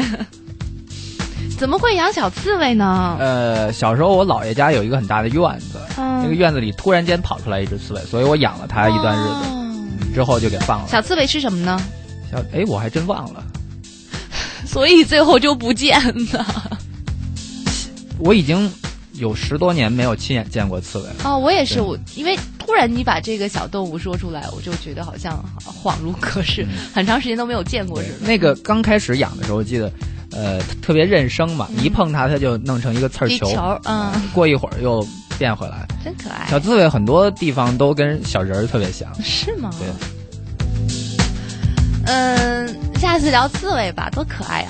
怎么会养小刺猬呢？小时候我姥爷家有一个很大的院子，那个院子里突然间跑出来一只刺猬，所以我养了它一段日子，之后就给放了。小刺猬吃什么呢？我还真忘了，所以最后就不见了。我已经有10多年没有亲眼见过刺猬了。我也是，因为突然你把这个小动物说出来，我就觉得好像恍如隔世，很长时间都没有见过似的。那个刚开始养的时候，记得特别认生嘛，一碰它就弄成一个刺球，过一会儿又变回来，真可爱。小刺猬很多地方都跟小人儿特别像。是吗？对。下次聊刺猬吧，多可爱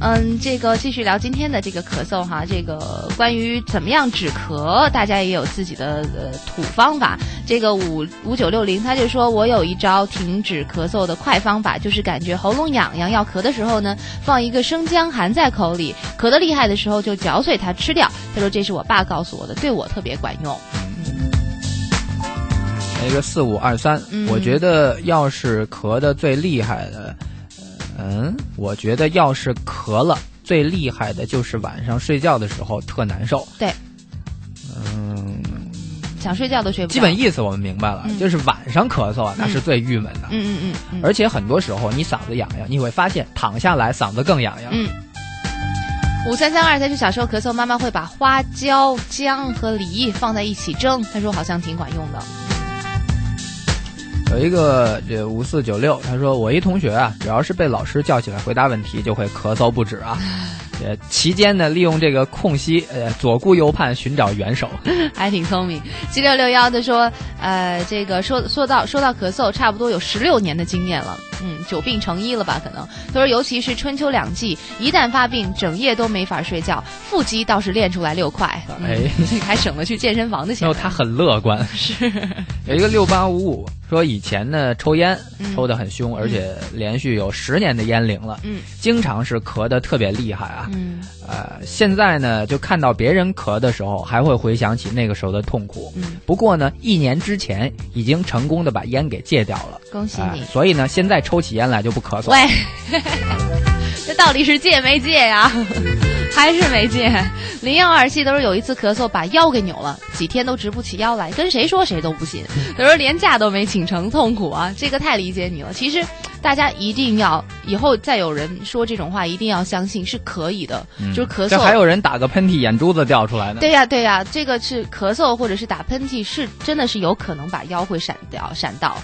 啊！这个继续聊今天的这个咳嗽哈，这个关于怎么样止咳，大家也有自己的土方法。这个5960他就说，我有一招停止咳嗽的快方法，就是感觉喉咙痒痒要咳的时候呢，放一个生姜含在口里，咳得厉害的时候就嚼碎它吃掉。他说这是我爸告诉我的，对我特别管用。一个4523，我觉得要是咳得最厉害的。我觉得要是咳了，最厉害的就是晚上睡觉的时候特难受。对，想睡觉都睡不着。基本意思我们明白了，就是晚上咳嗽啊，那是最郁闷的。而且很多时候你嗓子痒痒，你会发现躺下来嗓子更痒痒。5332他说小时候咳嗽，妈妈会把花椒、姜和梨放在一起蒸，他说好像挺管用的。有一个这5496，他说我一同学啊，只要是被老师叫起来回答问题，就会咳嗽不止啊。期间呢，利用这个空隙，左顾右盼寻找援手，还挺聪明。7661的说，这个说到咳嗽，差不多有16年的经验了，久病成医了吧？可能他说，尤其是春秋两季，一旦发病，整夜都没法睡觉，腹肌倒是练出来6块，这个还省了去健身房的钱。他很乐观。是有一个6855说，以前呢抽烟抽得很凶，而且连续有10年的烟龄了，经常是咳得特别厉害啊。现在呢，就看到别人咳的时候，还会回想起那个时候的痛苦。不过呢，1年之前已经成功的把烟给戒掉了，恭喜你。所以呢，现在抽起烟来就不咳嗽。喂，这到底是戒没戒呀？还是没戒。0127都是有一次咳嗽把腰给扭了，几天都直不起腰来，跟谁说谁都不信。他说连假都没请成，痛苦啊！这个太理解你了。其实大家一定要以后再有人说这种话，一定要相信是可以的，就是咳嗽。这还有人打个喷嚏眼珠子掉出来呢。对呀，这个是咳嗽或者是打喷嚏，是真的是有可能把腰会闪到。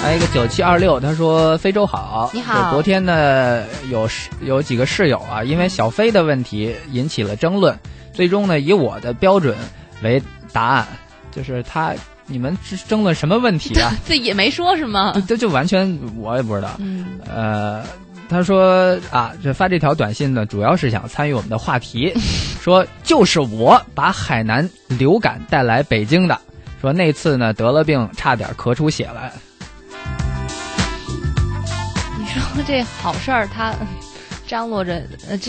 还有一个9726，他说非洲好，你好。昨天呢有几个室友啊，因为小飞的问题引起了争论，最终呢以我的标准为答案，就是你们争论什么问题啊？这也没说什么，这就完全我也不知道。他说这发这条短信呢，主要是想参与我们的话题，说就是我把海南流感带来北京的，说那次呢得了病，差点咳出血来。说这好事儿，他张罗着，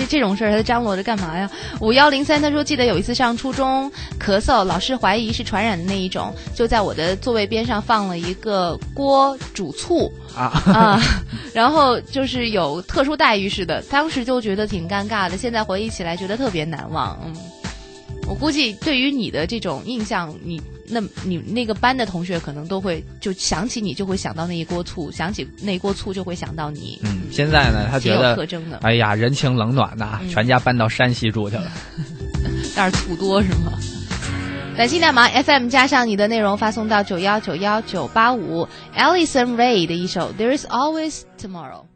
这种事儿他张罗着干嘛呀？5103他说，记得有一次上初中咳嗽，老师怀疑是传染的那一种，就在我的座位边上放了一个锅煮醋然后就是有特殊待遇似的，当时就觉得挺尴尬的，现在回忆起来觉得特别难忘。我估计对于你的这种印象，你那个班的同学可能都会就想起你就会想到那一锅醋，想起那一锅醋就会想到你。现在呢，他觉得挺有特征的。哎呀，人情冷暖呐，全家搬到山西住去了。那儿醋多是吗？短信代码 FM 加上你的内容发送到9110985 Alison Ray 的一首 There is Always Tomorrow。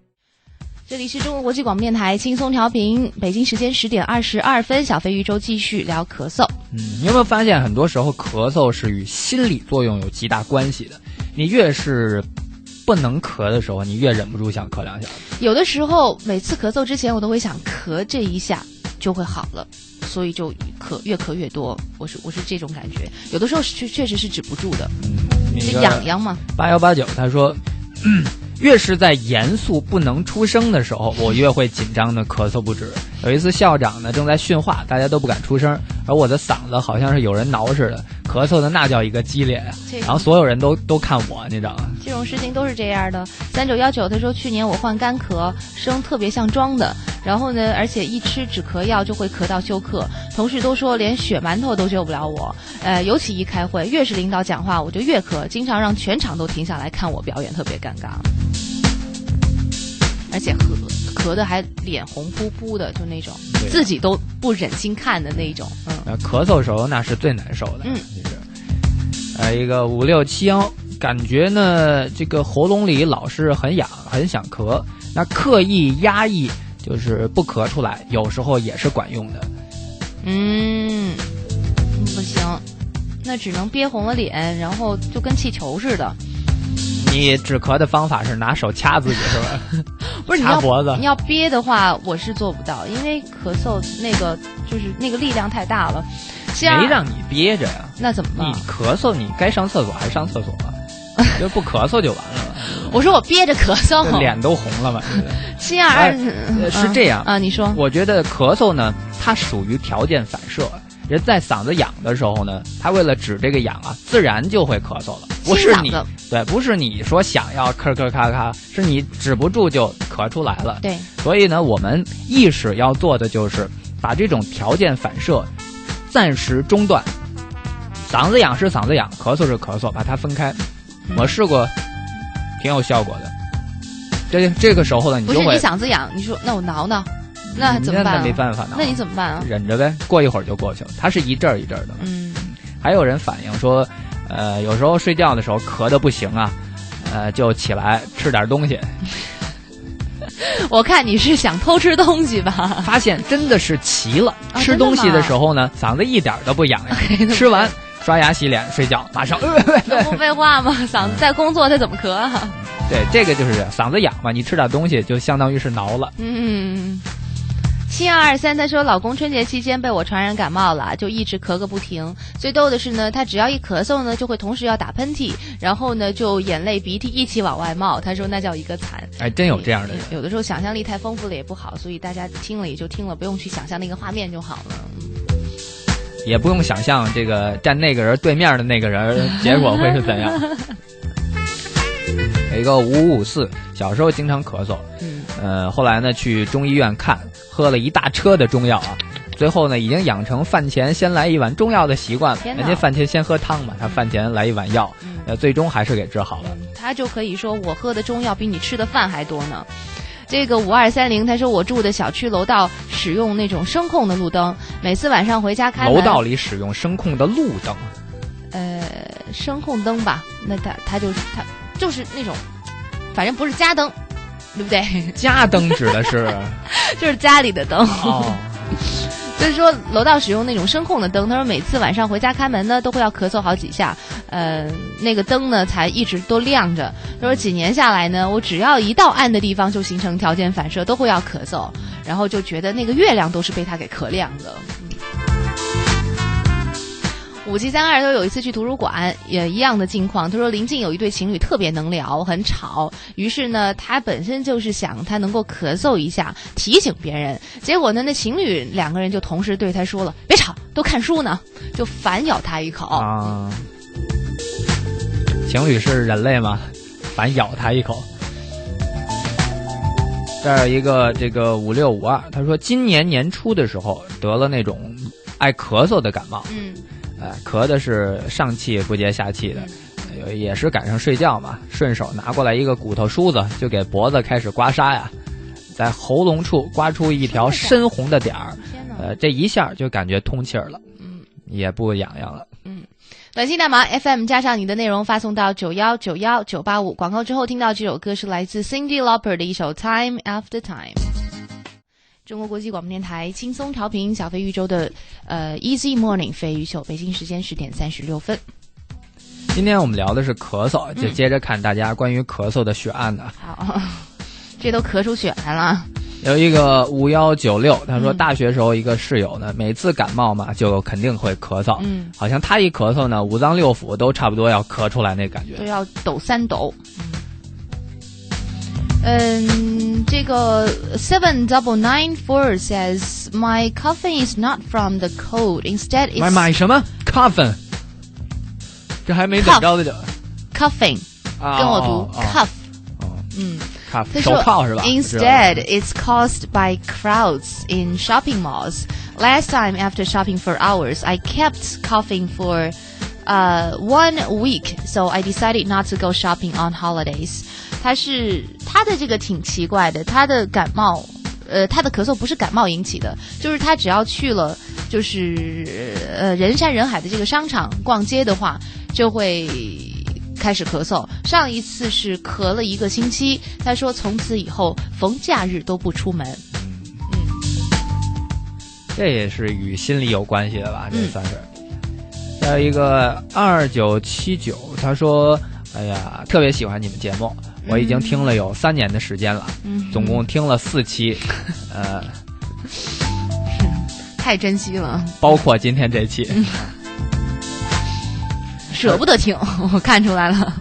这里是中国国际广播电台轻松调频，北京时间10点22分，小飞鱼周继续聊咳嗽。你有没有发现很多时候咳嗽是与心理作用有极大关系的？你越是不能咳的时候，你越忍不住想咳2下。有的时候每次咳嗽之前我都会想咳这一下就会好了，所以就越咳越多。我是这种感觉，有的时候确实是止不住的。就痒痒嘛。8189他说越是在严肃不能出声的时候，我越会紧张的咳嗽不止。有一次校长呢正在训话，大家都不敢出声，而我的嗓子好像是有人挠似的，咳嗽的那叫一个激烈呀。然后所有人都看我，你知道吗？这种事情都是这样的。3919他说，去年我患干咳，声特别像装的，然后呢，而且一吃止咳药就会咳到休克，同事都说连血馒头都救不了我。尤其一开会，越是领导讲话我就越咳，经常让全场都停下来看我表演，特别尴尬。而且咳的还脸红扑扑的，就那种自己都不忍心看的那种。咳嗽时候那是最难受的。一个5671，感觉呢这个喉咙里老是很痒，很想咳，那刻意压抑就是不咳出来，有时候也是管用的。不行，那只能憋红了脸，然后就跟气球似的。你止咳的方法是拿手掐自己是吧？不是，掐脖子。你要憋的话，我是做不到，因为咳嗽那个就是那个力量太大了。没让你憋着呀？那怎么办？你咳嗽，你该上厕所还上厕所啊？就不咳嗽就完了。我说我憋着咳嗽，脸都红了嘛。722是这样啊？你说？我觉得咳嗽呢，它属于条件反射。人在嗓子痒的时候呢，他为了止这个痒啊，自然就会咳嗽了。不是你不是你说想要咳咳咔咔，是你止不住就咳出来了。对，所以呢，我们意识要做的就是把这种条件反射暂时中断。嗓子痒是嗓子痒，咳嗽是咳嗽，把它分开。我试过，挺有效果的。这个时候呢，你就会不是你嗓子痒，你说那我挠挠。那怎么办？那没办法呢。那你怎么办啊？忍着呗，过一会儿就过去了。它是一阵儿一阵儿的。还有人反映说，有时候睡觉的时候咳得不行啊，就起来吃点东西。我看你是想偷吃东西吧？发现真的是齐了。吃东西的时候呢，嗓子一点都不痒痒。吃完刷牙洗脸睡觉，马上那不废话吗？嗓子在工作，他怎么咳啊？对，这个就是嗓子痒嘛，你吃点东西就相当于是挠了。7223他说，老公春节期间被我传染感冒了，就一直咳个不停。最逗的是呢，他只要一咳嗽呢，就会同时要打喷嚏，然后呢就眼泪鼻涕一起往外冒。他说那叫一个惨。哎，真有这样的人。有的时候想象力太丰富了也不好，所以大家听了也就听了，不用去想象那个画面就好了。也不用想象这个站那个人对面的那个人结果会是怎样。有一个5554，小时候经常咳嗽，后来呢去中医院看，喝了一大车的中药啊，最后呢已经养成饭前先来一碗中药的习惯了。人家饭前先喝汤嘛，他饭前来一碗药，最终还是给治好了。他就可以说我喝的中药比你吃的饭还多呢。这个5230他说，我住的小区楼道使用那种声控的路灯，每次晚上回家开门，楼道里使用声控的路灯，声控灯吧，那他就是那种，反正不是家灯，对不对？家灯指的是就是家里的灯。哦，就是说楼道使用那种声控的灯，他说每次晚上回家开门呢，都会要咳嗽好几下，那个灯呢才一直都亮着。他说几年下来呢，我只要一到暗的地方就形成条件反射，都会要咳嗽，然后就觉得那个月亮都是被他给咳亮的。5732都有一次去图书馆，也一样的境况。他说临近有一对情侣特别能聊，很吵，于是呢他本身就是想他能够咳嗽一下提醒别人，结果呢那情侣两个人就同时对他说了别吵，都看书呢，就反咬他一口啊。情侣是人类吗？反咬他一口。这儿有一个这个5652，他说今年年初的时候得了那种爱咳嗽的感冒，咳的是上气不接下气的，也是赶上睡觉嘛，顺手拿过来一个骨头梳子，就给脖子开始刮痧呀，在喉咙处刮出一条深红的点儿，这一下就感觉通气儿了，也不痒痒了。短信代码 FM 加上你的内容发送到9191985，广告之后听到这首歌是来自 Cyndi Lauper 的一首 Time After Time。中国国际广播电台轻松调频小飞宇宙的Easy Morning 飞鱼秀，北京时间10点36分。今天我们聊的是咳嗽，就接着看大家关于咳嗽的血案的。好，这都咳出血来了。有一个5196，他说大学时候一个室友呢，每次感冒嘛就肯定会咳嗽，好像他一咳嗽呢，五脏六腑都差不多要咳出来那感觉，都要抖三抖。这个 7994 says my coughing is not from the cold, instead it's 买什么 coughing？ 这还没怎么着的就 coughing， 跟我读 cough， 手铐是吧 ？Instead, it's caused by crowds in shopping malls. Last time, after shopping for hours, I kept coughing for 1 week, so I decided not to go shopping on holidays. 他的这个挺奇怪的，他的感冒，他的咳嗽不是感冒引起的，就是他只要去了就是人山人海的这个商场逛街的话，就会开始咳嗽。上一次是咳了1个星期，他说从此以后逢假日都不出门。这也是与心理有关系的吧？这算是。还有一个2979，他说：“哎呀，特别喜欢你们节目。”我已经听了有3年的时间了，总共听了4期，太珍惜了，包括今天这期，舍不得听，我看出来了，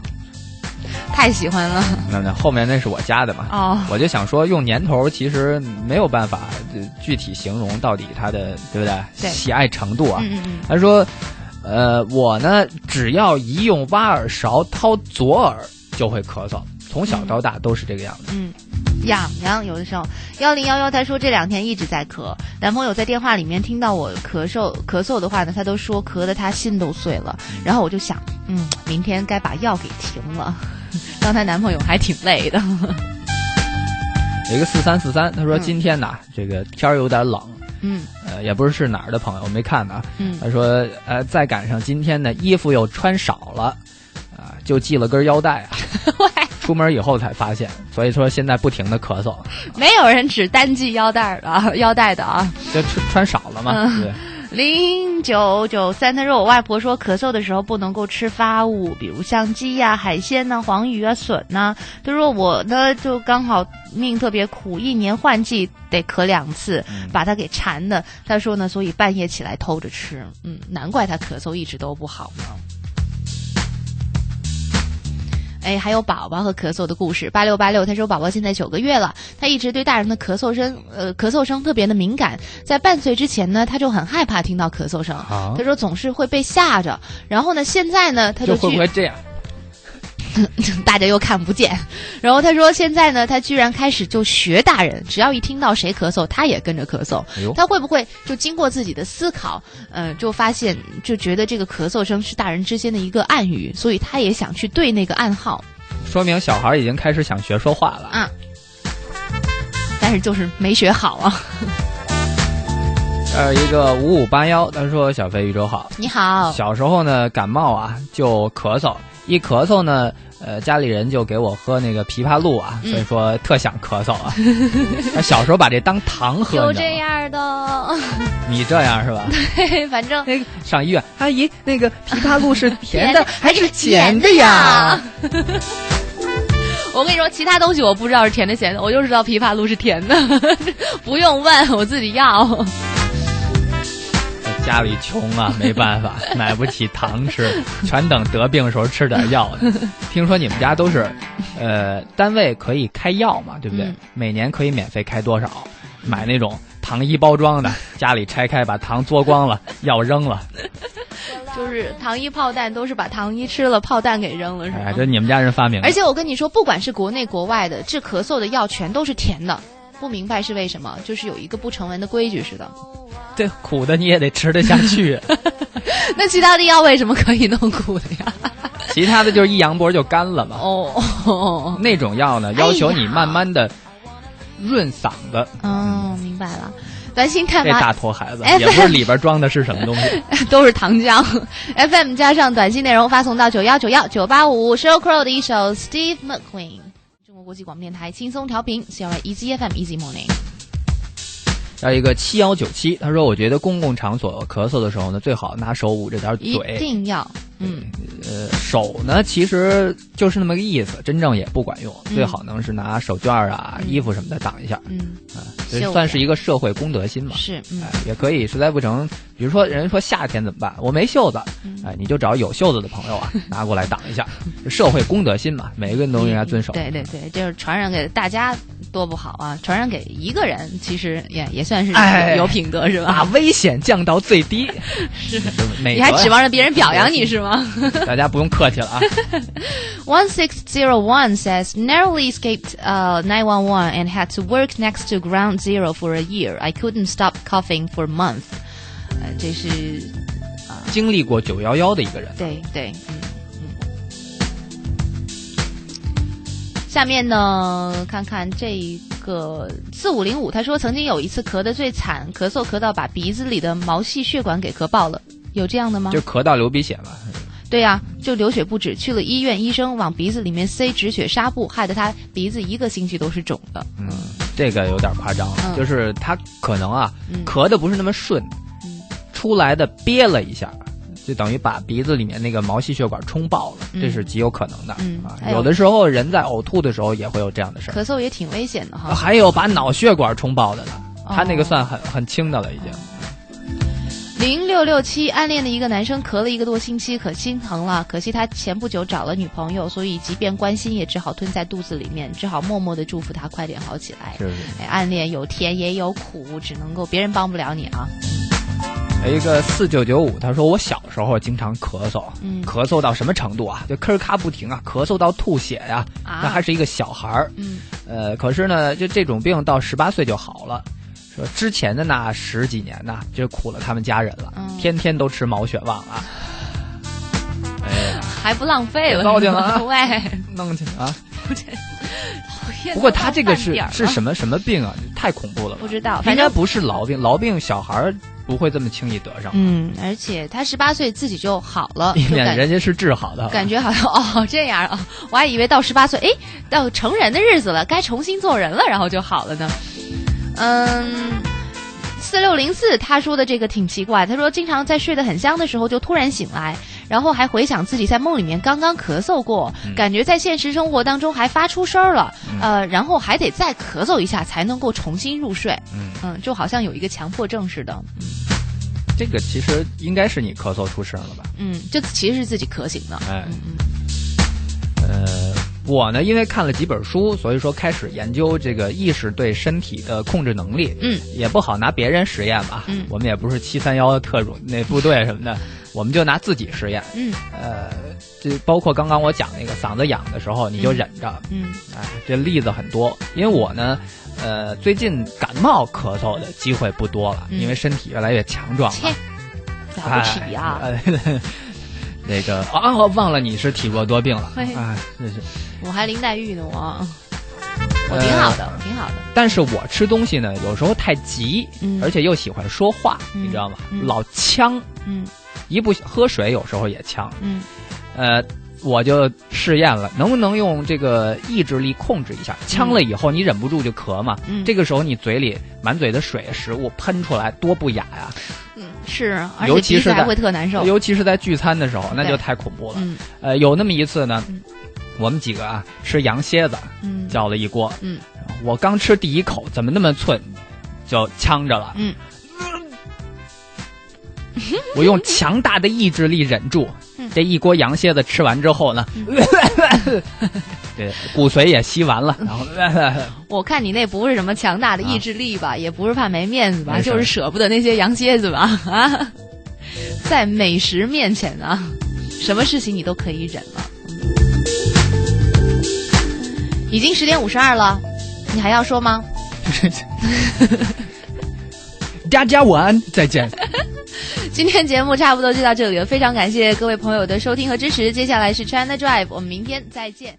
太喜欢了。那后面那是我加的嘛，我就想说用年头其实没有办法具体形容到底他的对不对喜爱程度啊。他说，我呢只要一用挖耳勺掏左耳就会咳嗽。从小到大都是这个样子。痒痒有的时候。1011他说这2天一直在咳，男朋友在电话里面听到我咳嗽的话呢，他都说咳得他心都碎了。然后我就想，明天该把药给停了。当她男朋友还挺累的。有一个4343，他说今天呢，这个天儿有点冷。也不是哪儿的朋友，我没看呢。他说再赶上今天呢，衣服又穿少了。就系了根腰带啊，出出门以后才发现，所以说现在不停的咳嗽。没有人指单系腰带的啊，就穿少了嘛。对。0993他说我外婆说咳嗽的时候不能够吃发物，比如像鸡呀、海鲜呐、黄鱼啊、笋呐。他说我呢就刚好命特别苦，一年换季得咳2次，把他给馋的。他说呢，所以半夜起来偷着吃。难怪他咳嗽一直都不好呢。哎，还有宝宝和咳嗽的故事。8686他说宝宝现在9个月了，他一直对大人的咳嗽声特别的敏感，在半岁之前呢，他就很害怕听到咳嗽声。他说总是会被吓着，然后呢，现在呢，他就会不会这样？大家又看不见。然后他说现在呢，他居然开始就学大人，只要一听到谁咳嗽，他也跟着咳嗽。他会不会就经过自己的思考，就发现就觉得这个咳嗽声是大人之间的一个暗语，所以他也想去对那个暗号。说明小孩已经开始想学说话了啊，但是就是没学好啊。一个5581，他说小飞宇宙好，你好。小时候呢感冒啊就咳嗽，一咳嗽呢家里人就给我喝那个枇杷露啊，所以说特想咳嗽啊。小时候把这当糖喝，就这样的。你这样是吧？对，反正那个上医院，阿姨，那个枇杷露是甜的还是咸的呀？我跟你说，其他东西我不知道是甜的咸的，我就知道枇杷露是甜的，不用问，我自己要。家里穷啊，没办法，买不起糖吃，全等得病的时候吃点药呢。听说你们家都是，单位可以开药嘛，对不对？每年可以免费开多少？买那种糖衣包装的，家里拆开把糖嘬光了，药扔了。就是糖衣炮弹都是把糖衣吃了，炮弹给扔了，是吧？这你们家人发明的。而且我跟你说，不管是国内国外的治咳嗽的药，全都是甜的。不明白是为什么，就是有一个不成文的规矩似的。对，苦的你也得吃得下去。那其他的药为什么可以弄苦的呀？其他的就是一扬脖就干了嘛。那种药呢，要求你慢慢的润嗓子。明白了。短信看法，这大头孩子也不是里边装的是什么东西，都是糖浆。FM 加上短信内容发送到9191985 Sheryl Crow 的一首 Steve McQueen。中国国际广播电台轻松调频 CRI Easy FM Easy Morning。要一个7197，他说我觉得公共场所咳嗽的时候呢，最好拿手捂着点嘴，一定要。手呢其实就是那么个意思，真正也不管用，最好能是拿手绢啊、衣服什么的挡一下。这算是一个社会公德心嘛。是，也可以，实在不成，比如说人说夏天怎么办？我没袖子，你就找有袖子的朋友啊，拿过来挡一下。社会公德心嘛，每个人都应该遵守。对，就是传染给大家多不好啊！传染给一个人，其实也算是有品德，是吧？把危险降到最低。是，你还指望着别人表扬你是吗？大家不用客气了啊。1601 says narrowly escaped 911 and had to work next to ground zero for a year. I couldn't stop coughing for a month. 这是经历过911的一个人。对。下面呢，看看这个4505，他说曾经有一次咳得最惨，咳嗽咳到把鼻子里的毛细血管给咳爆了，有这样的吗？就咳到流鼻血嘛。对呀，就流血不止，去了医院，医生往鼻子里面塞止血纱布，害得他鼻子1个星期都是肿的。这个有点夸张，就是他可能咳的不是那么顺，出来的憋了一下，就等于把鼻子里面那个毛细血管冲爆了，这是极有可能的。有的时候人在呕吐的时候也会有这样的事儿。咳嗽也挺危险的哈。还有把脑血管冲爆的呢，他那个算很轻的了已经。0667暗恋的一个男生咳了1个多星期，可心疼了。可惜他前不久找了女朋友，所以即便关心也只好吞在肚子里面，只好默默的祝福他快点好起来。是，暗恋有甜也有苦，只能够别人帮不了你啊。一个4995，他说我小时候经常咳嗽，咳嗽到什么程度啊？就咳咔不停啊，咳嗽到吐血呀。那还是一个小孩儿，可是呢，就这种病到18岁就好了。说之前的那10几年呢，就苦了他们家人了，天天都吃毛血旺啊。还不浪费了，糟践了，喂，弄去啊！不过他这个是什么病啊？太恐怖了吧！不知道，应该不是痨病，痨病小孩不会这么轻易得上。而且他18岁自己就好了，因为人家是治好的，感觉好像这样啊，我还以为到18岁，到成人的日子了，该重新做人了，然后就好了呢。4604他说的这个挺奇怪，他说经常在睡得很香的时候就突然醒来，然后还回想自己在梦里面刚刚咳嗽过，感觉在现实生活当中还发出声了，然后还得再咳嗽一下才能够重新入睡，就好像有一个强迫症似的。这个其实应该是你咳嗽出声了吧？就其实是自己咳醒的。我呢，因为看了几本书，所以说开始研究这个意识对身体的控制能力。也不好拿别人实验吧。我们也不是731特种那部队什么的，我们就拿自己实验。就包括刚刚我讲那个嗓子痒的时候，你就忍着。这例子很多。因为我呢，最近感冒咳嗽的机会不多了，因为身体越来越强壮了。了不起啊！那个忘了你是体弱多病了。真是。我还林黛玉呢，我挺好的，挺好的。但是我吃东西呢，有时候太急，而且又喜欢说话，你知道吗？老呛，一不喝水有时候也呛。我就试验了，能不能用这个意志力控制一下？呛了以后你忍不住就咳嘛，这个时候你嘴里满嘴的水食物喷出来，多不雅呀！是，而且鼻子还会特难受，尤其是在聚餐的时候，那就太恐怖了。有那么一次呢，我们几个啊吃羊蝎子，叫了一锅，我刚吃第一口，怎么那么寸，就呛着了。我用强大的意志力忍住，这一锅羊蝎子吃完之后呢，这骨髓也吸完了，然后我看你那不是什么强大的意志力吧，也不是怕没面子吧，就是舍不得那些羊蝎子吧啊，在美食面前啊，什么事情你都可以忍了。已经10点52了，你还要说吗？大家晚安，再见。今天节目差不多就到这里了，非常感谢各位朋友的收听和支持。接下来是 China Drive， 我们明天再见。